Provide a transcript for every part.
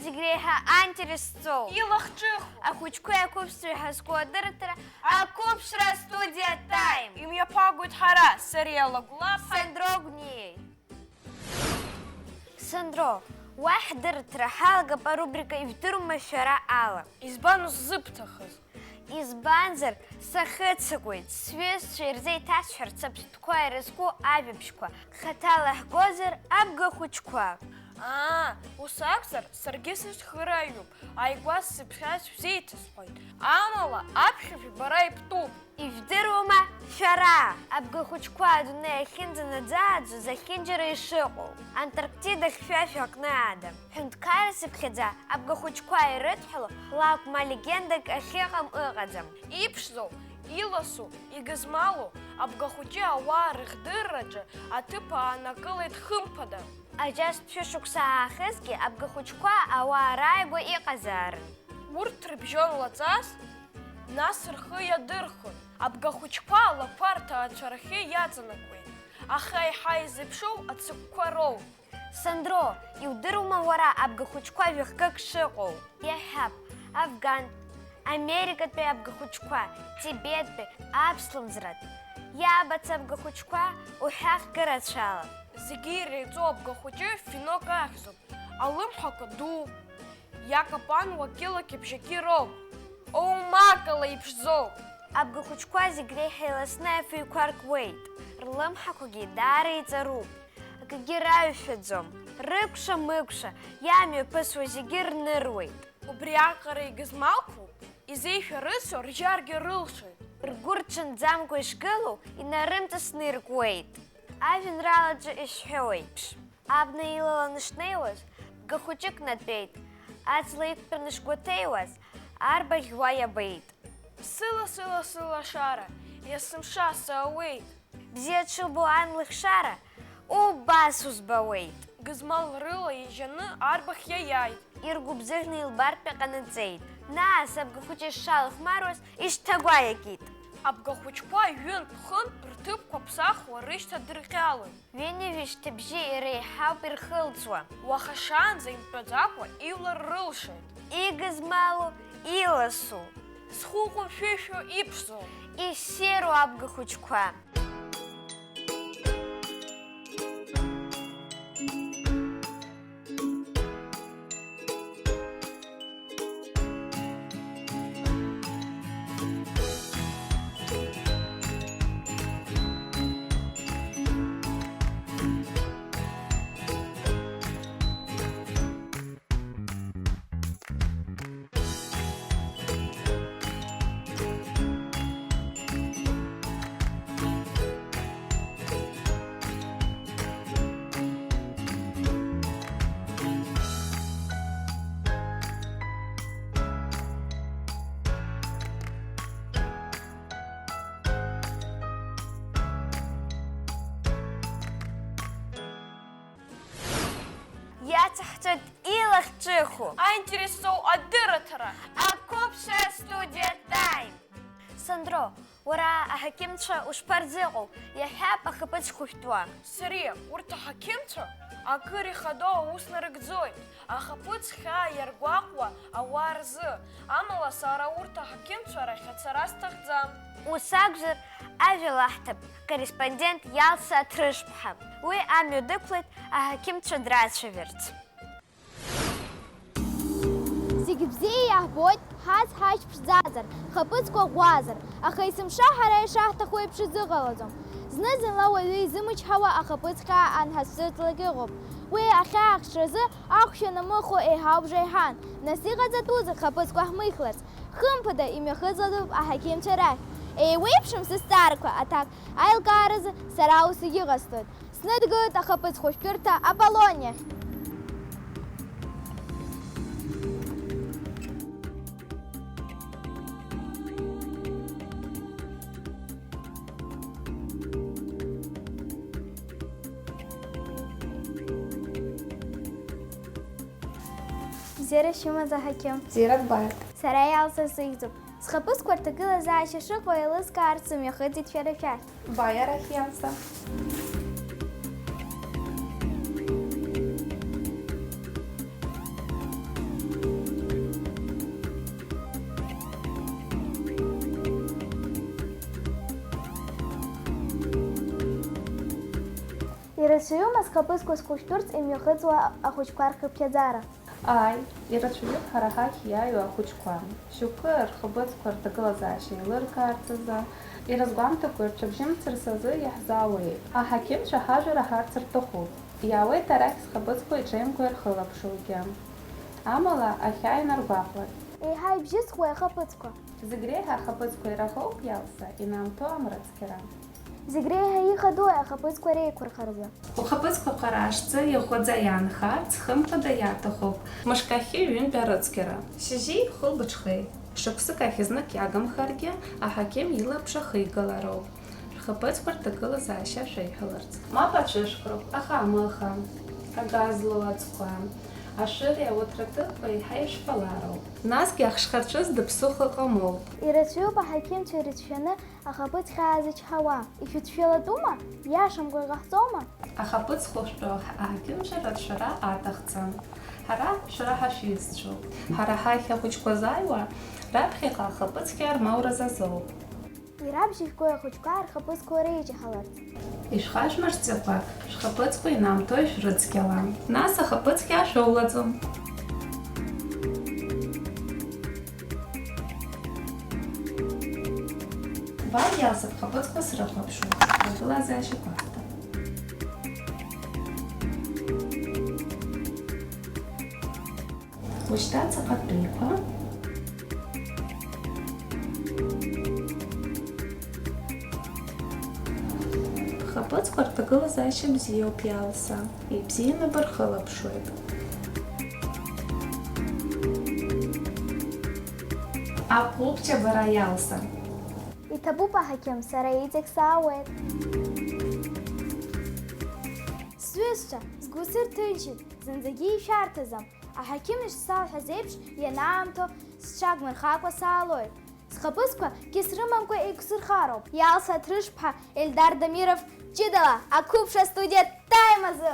зігріга антирізцов. І лахчиху. А хучку якубстрі газкодиратора, а кубшра студія тайм. Ім'я пагуть хара, серіала гулапха. Сандро Сандро, واحد درت حلقة برубрика يفترم شراء عالم. Избану зыптахыз. Избанзар сахыцыкует, свиз шерзей тасшер цапсткуа рызку авипшкуа, хаталах гозер абга хучкуа. Усакзар саргьы сышхыраҩуп, ааигәа сзыԥхьаз шәзеиҭасҳәоит. Амала аԥхьашәа бара ибтәуп. Ижәдыруама шәара, абгахәыҷқәа адунеи ахьынӡанаӡааӡо захьынџьара ишыҟоу. Антарктидахь шәашәа акны ада. Ҳәынҭқарас иԥхьаӡа абгахәыҷқәа ирыдҳәало лакәма легендак ахьыҟам ыҟаӡам. Иԥшӡоу, иласу, игызмалу, абгахәыҷы ауаа рыхдырраҿы аҭыԥ аанакылеит хымԥада. Аџьа шәышықәса аахысгьы абгахәыҷқәа ауаа рааигәа иҟазаарын. Урҭ рыбжьон лаҵас, нас рхы иадырхын. Абгахәыҷқәа алақәа рҭаацәарахьы иаҵанакуеит. Аха еиҳа изеиԥшоу ацыгәқәа роуп. Сандро, иудыруама уара абгахәыҷқәа жәахкык шыҟоу? Иаҳҳәап, Афган, Америкатәи абгахәыҷқәа, Тибеттәи, аԥслымӡратә. Иаабац абгахәыҷқәа уҳәахк рацәала. Зегьы иреиҵоу абгахәыҷы финок ахьӡуп. Алымҳақәа ду, иакапануа кьылаки-бжаки роуп. Оумакала иԥшӡоуп. Абгахәыҷқәа зегь реиҳа иласны афыҩқәа ркуеит. Рлымҳақәагьы даара иҵаруп. Акгьы раҩшәаӡом. Рыкәша-мыкәша, иамҩаԥысуа зегьы рныруеит. Убри аҟара игызмалқәоуп, изеишәарыцо рџьаргьы рылшоит. Ргәы рҽанӡамкәа ишгылоу инарымҵасны иркуеит. Ажәеинраалаҿы ишҳәоу еиԥш. Абна илаланы шнеиуаз, бгахәыҷык натәеит. Аҵла иқәтәаны шгәаҭеиуаз, арбаӷь уа иабеит. Сыла-сыла-сылашара, есымша саауеит. Бзиа дшылбо ан лыхшара, убас узбауеит. Гызмал рыла ижьаны арбаӷь иаиааит. Иргәыбзыӷны илбартә иҟанаҵеит. Нас абгахәыҷы ишшалыхмаруаз ишҭагәа иакит. Абгахәыҷқәа ҩынтә-хынтә рҭыԥқәа ԥсахуа рышьҭадырҟьалоит. Ҩынҩажәи бжьы иреиҳауп ирхылҵуа. Уаха шаанӡа имтәаӡакәа ижәлар рылшоит. Игызмалу, иласу. Зхәы ҟәымшәышәо иԥшӡоу. Иссиру абгахәыҷқәа. Иаҵаҳҵоит илахҿыху. Аинтересоу адырраҭара. Акубшра студия тайм. Сандро, уара аҳақьымцәа ушԥарзыҟоу? Иаҳҳәап ахаԥыц хәышәтәуа. Сариа, урҭ аҳақьымцәа акыр ихадоу аус нарыгӡоит. Ахаԥыц хьаа иаргәаҟуа ауаа рзы. Амала сара урҭ аҳақьымцәа рахь ацара сҭахӡам. Ус акәзар, ажәала аҳҭап, корреспондент Иалса Аҭрышԥҳа. Уи амҩа дықәлеит аҳақьымцәа драцәажәарц. Зегь бзиа иаҳбоит ҳас ҳашьԥшӡазар, хаԥыцқәа ӷәӷәазар, аха есымша ҳара ишаҳҭаху еиԥш изыҟалаӡом. Зны-зынла уаҩы изымычҳауа ахаԥыц хьаа анҳазҿыҵлак ыҟоуп. Уи ахьаахшразы ахәшьа намыхәо еиҳауп бжеиҳан. Нас иҟаҵатәузеи хаԥыцқәа ҳмыхьларц? Хымԥада имҩахыҵлатәуп аҳақьымцәа рахь. Еиуеиԥшым сызҵаарақәа аҭак аилкааразы сара ус егьыҟасҵоит. Сныдгылеит ахаԥыц хәышәтәырҭа Аполлон иахь. Бзиара шәымаз аҳақьым. Бзиара ббааит. Сара Иалса сыхьӡуп. Схаԥыцқәа рҭагылазаашьа шыҟоу еилызкаарц сымҩахыҵит шәара шәахь. Баа арахь Иалса. Ирацәаҩума зхаԥыцқәа зхәышәтәырц имҩахыҵуа ахәыҷқәа рхыԥхьаӡара? Ааи, ирацәаҩуп ҳара ҳахь иааиуа ахәыҷқәа. Шьоукы рхаԥыцқәа рҭагылазаашьа еилыркаарц азы, ирызгәамҭакәа рҽыбжьымцарц азы иаҳзаауеит. Аҳақьымцәа ҳажәра аҳарц рҭахуп. Иаауеит арахь зхаԥыцқәа иҽеимкәа ирхылаԥшугьы. Амала ахьаа инаргәаҟлар. Еиҳа ибжьысхуеи ахаԥыцқәа? Зегь реиҳа ахаԥыцқәа ираӷоуп Иалса, инаамҭоу амрыцқьара. Зегь реиҳа ихадоуи ахаԥыцқәа реиқәырхаразы? Ухаԥыцқәа ҟарашӡа иӷәӷәаӡа иаанхарц хымԥада иаҭахуп мышкахьы ҩынтә арыцқьара. Шьыжьи хылбыҽхеи. Шықәсык ахь знык иагымхаргьы аҳақьым илаԥш ахигалароуп. Рхаԥыцқәа рҭагылазаашьа шәеиҳәаларц. Мап аҽышәкроуп, аха амыха, агаз злоу аӡқәа, ашыри ауаҭраҭыԥқәа еиҳа ишәфалароуп. Насгьы ахшхарҽыз дыԥсыхәа ыҟамоуп. Ирацәаҩуп аҳақьымцәа ирыцәшәаны ахаԥыц хьаа зычҳауа. Ишәыцәшәалатәума? Иашамкәа иҟаҳҵома? Ахаԥыц хәышәтәы аҳақьымцәа рацәара аҭахӡам. Ҳара шәара ҳашәизцәоуп. Ҳара ҳахь ахәыҷқәа зааиуа раԥхьаҟа ахаԥыц хьаармаура азоуп. Ирабжьышәқәои ахәыҷқәа рхаԥыцқәа реиҷаҳаларц. Ишәхашәмарцәақәа шәхаԥыцқәа инаамҭоу ишәрыцқьала. Нас ахаԥыц хьаа шәоулаӡом. Ба Иалса бхаԥыцқәа срыхәаԥшуеит. Рҭагылазаашьақәа рҭа. Уажәшьҭа ҵаҟатәиқәа. Бхаԥыцқәа рҭагылазаашьа бзиоуп Иалса. Ибзианы бырхылаԥшуеит. Аҟәыбҷа бара Иалса. Иҭабуп аҳақьым, сара иҵегь саауеит. Сҩызцәа, сгәы сырҭынчит, зынӡагьы ишәарҭаӡам. Аҳақьым ишсалҳәаз еиԥш ианаамҭо сҽагмырхакәа саалоит. Схаԥыцқәа кьыс рымамкәа еиқәсырхароуп. Иалса Аҭрышԥҳа, Ельдар Дамиров, ҷыдала ақәыԥш астудиа таимазы!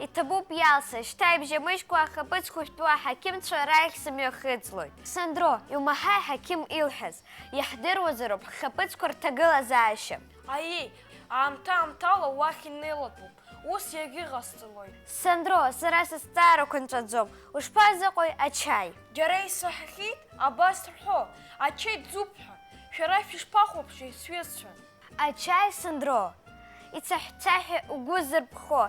Иҭабуп Иалса, шьҭа ибжьамыжькәа ахаԥыц хәышәтәы аҳақьымцәа рахь сымҩахыҵлоит. Сандро, иумаҳаи аҳақьым илҳәаз, иаҳдыруазароуп ҳхаԥыцқәа рҭагылазаашьа. Аиеи, аамҭа-аамҭала уахь инеилатәуп. Ус иагьыҟасҵалоит. Сандро, сара сызҵаарақәа нҵәаӡом. Ушԥазыҟои ачаи? Џьара исаҳахьеит, абас рҳәо, ачаи ӡуп ҳәа. Шәара шәышԥахәаԥши сҩызцәа? Ачаи, Сандро, ицаҳә-цаҳәа угәы зырԥхо,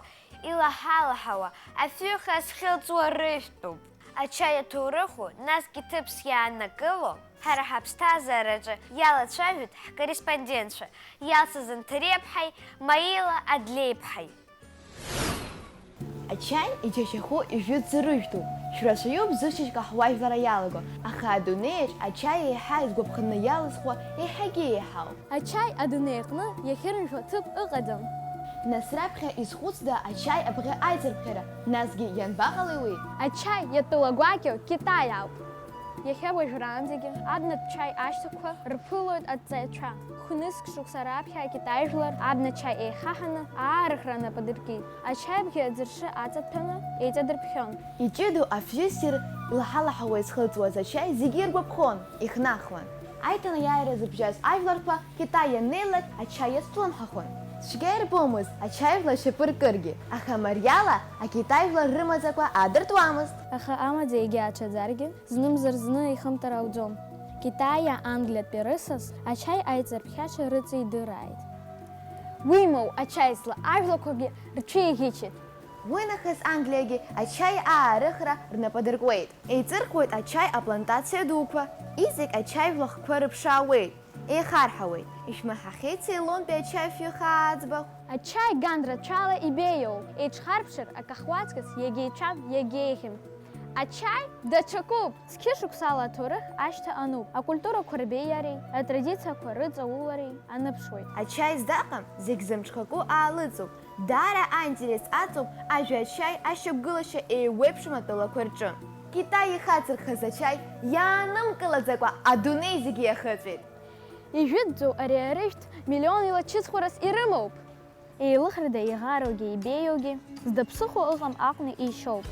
илаҳалаҳауа, афҩыха зхылҵуа рыжәтәуп. Ачаи аҭоурыху, насгьы ҭыԥс иааннакыло, ҳара ҳаԥсҭазаараҿы иалацәажәоит ҳкорреспондентцәа Иалса Занҭариаԥҳаи Маила Адлеиԥҳаи. Ачаи иџьашьахәы ижәытәӡарыжәтәуп. Шәрацәаҩуп зышьыжьк аҳуажәлара иалаго, аха адунеиаҿ ачаи еиҳа изгәаԥханы иалызхуа еиҳагьы еиҳауп. Ачаи адунеи аҟны иахьырымшәо ҭыԥ ыҟаӡам. Нас раԥхьа изхәыцда ачаи абӷьы аиҵарԥхьара, насгьы ианбаҟалеи уи? Ачаи иатәылагәакьоу Китай ауп. Иахьа уажәраанӡагьы абнатә чаи ашьҭақәа рԥылоит аҵаҩцәа. Хәныск шықәса раԥхьа акитай жәлар абна чаи еихаҳаны аарыхра нападыркит. Ачаибӷьы аӡыршы аҵаҭәаны еиҵадырԥхьон. Иҷыду афҩы ссир илаҳалаҳауа изхылҵуаз ачаи зегьы иргәаԥхон, ихнахуан. Аиҭанеиааира зырбжьаз ажәларқәа Китай ианнеилак ачаи иазҿлымҳахон. Цәгьа ирбомызт ачаижәлар шьапы ркыргьы, аха мариала акитаижәлар рымаӡақәа аадыртуамызт. Аха амаӡа егьаацәаӡаргьы знымзар-зны ихымтар ауӡом. Китаиа Англиатәи рысас ачаи аиҵарԥхьача рыҵидырааит. Уимоу ачаисла ажәлақәагьы рҽеиӷьычит. Уи нахыс Англиагьы ачаи аарыхра рнападыркуеит. Еиҵырхуеит ачаи аплантациа дуқәа, изегь ачаижәла хқәа рыԥшаауеит. Еихарҳауеит, ишәмаҳахьеит Цейлонтәи ачаи фҩыхаа аӡбахә. Ачаи гандрацәала ибеиоуп, еиҽхарԥшыр акаҳуаҵкыс иагьеицәам, иагьеиӷьым. Ачаи даҽакуп, зқьышықәсала аҭоурых ашьҭа ануп. Акультурақәа рбеи иареи, атрадициақәа рыҵаулареи аныԥшуеит. Ачаи здаҟам, зегь зымҽхаку аалыҵуп. Даара аинтерес аҵоуп ажәа ачаи ашьақәгылашьа еиуеиԥшым атәылақәа рҿы. Китай ихаҵырхаз ачаи иаанымкылаӡакәа адунеи зегьы иахыҵәеит. Ижәытәӡоу ари арыжәтә миллион илачысхәарас ирымоуп. Еилыхрада иӷаругьы ибеиоугьы, здаԥсыхәо ыҟам аҟны ишьоуп.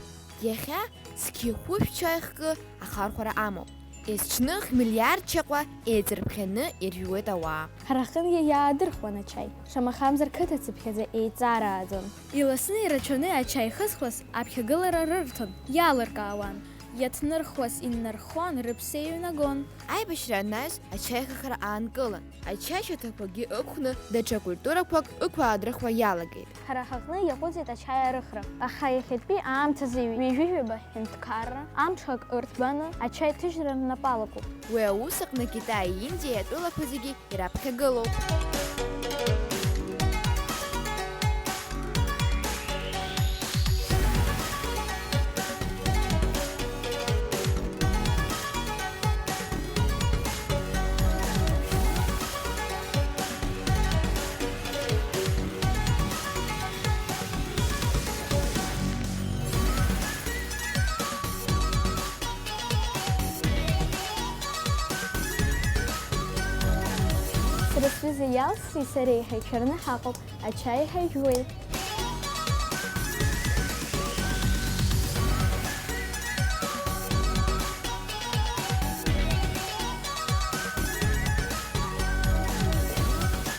Иахьа зқьихәышә чаихкы ахархәара амоуп. Исчных миллиард чаква эзерпхены ирюэтауа. Ҳара иаадырхуан ачаи. Шамахамзар қыҭацыԥхьаӡа еиҵарааӡон. Иласны ираҽаны ачаи хызхуаз аԥхьагылара рырҭон, иалыркаауан. Иаҭнырхуаз иннархон, рыԥсы еиҩнагон. Аибашьра анаҩс ачаихахара аанкылан. Ачаишьаҭақәагьы ықәхны даҽа культурақәак ықәаадрыхуа иалагеит. Ҳара ҳаҟны иаҟәыҵит ачаи арыхра. Аха иахьатәи аамҭазы ҩажәижәаба ҳәынҭқарра, амҽхак ырҭбаны ачаи ҭыжьра рнапалақәоуп. Уи аус аҟны Китаи Индиа атәылақәа зегьы ираԥхьагылоуп. Сара сҩыза Иалси сареи ҳаицәарны ҳаҟоуп, ачаи ҳаижәуеит.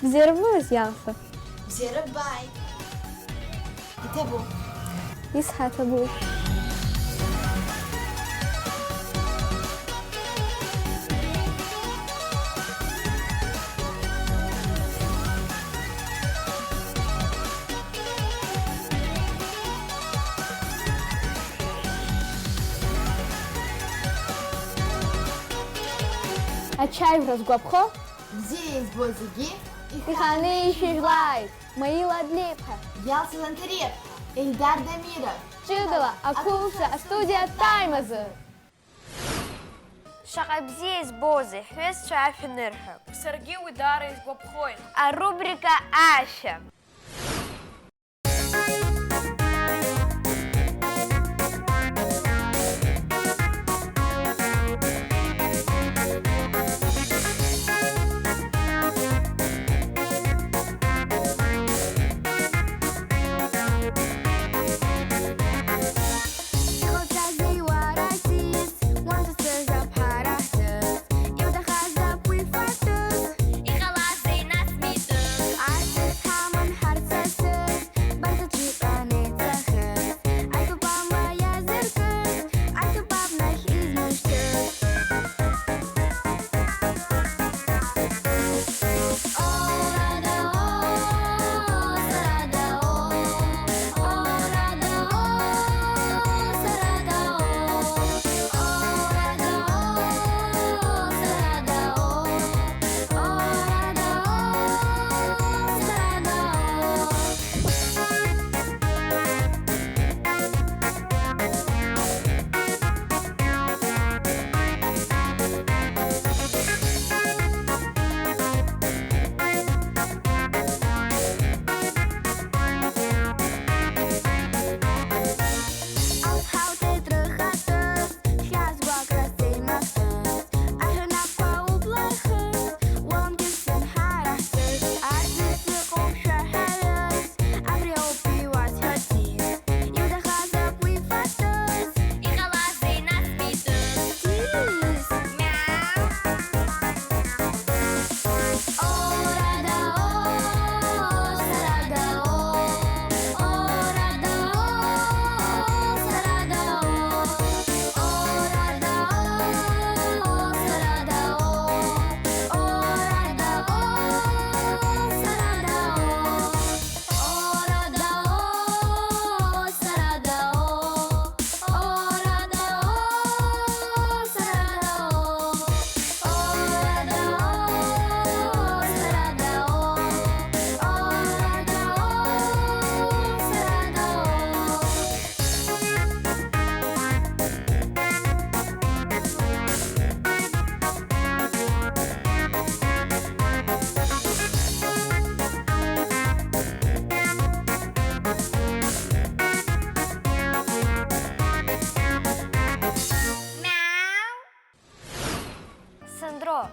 Бзиара ббылаз, Иалса? Бзиара бааит. Иҭабуп. Исҳаҭабуп. Ачаи разгәаԥхо? Бзиа избо зегьы Иханы ишәыжәлааит. Маила Адлеиԥҳа. Иалса Ланҭариԥҳа, Ельдар Дамиров. Ҷыдала ақәылша астудиа таймазы. Шаҟа бзиа избозеи, ҳҩызцәа ашәа нырҳәо. Саргьы уи даара изгәаԥхоит. Арубрика Ашәа. Артист Хаман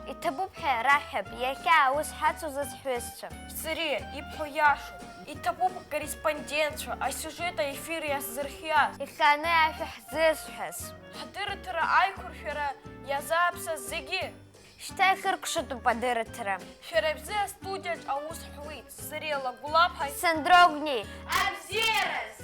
итабубхе рахиб, яка усхацу засхвестче. Сири, ипхояшу. И табу корреспондентшу, а сюжета эфир я зерхиас. Иханы афих зесхес. Хадыры тыра айкурфера я запса зиги. Штайхыр кшуту падырытырым. Феребзе студияч аус хуит. Сирела гулап хай. Сандрогни. Абзерес!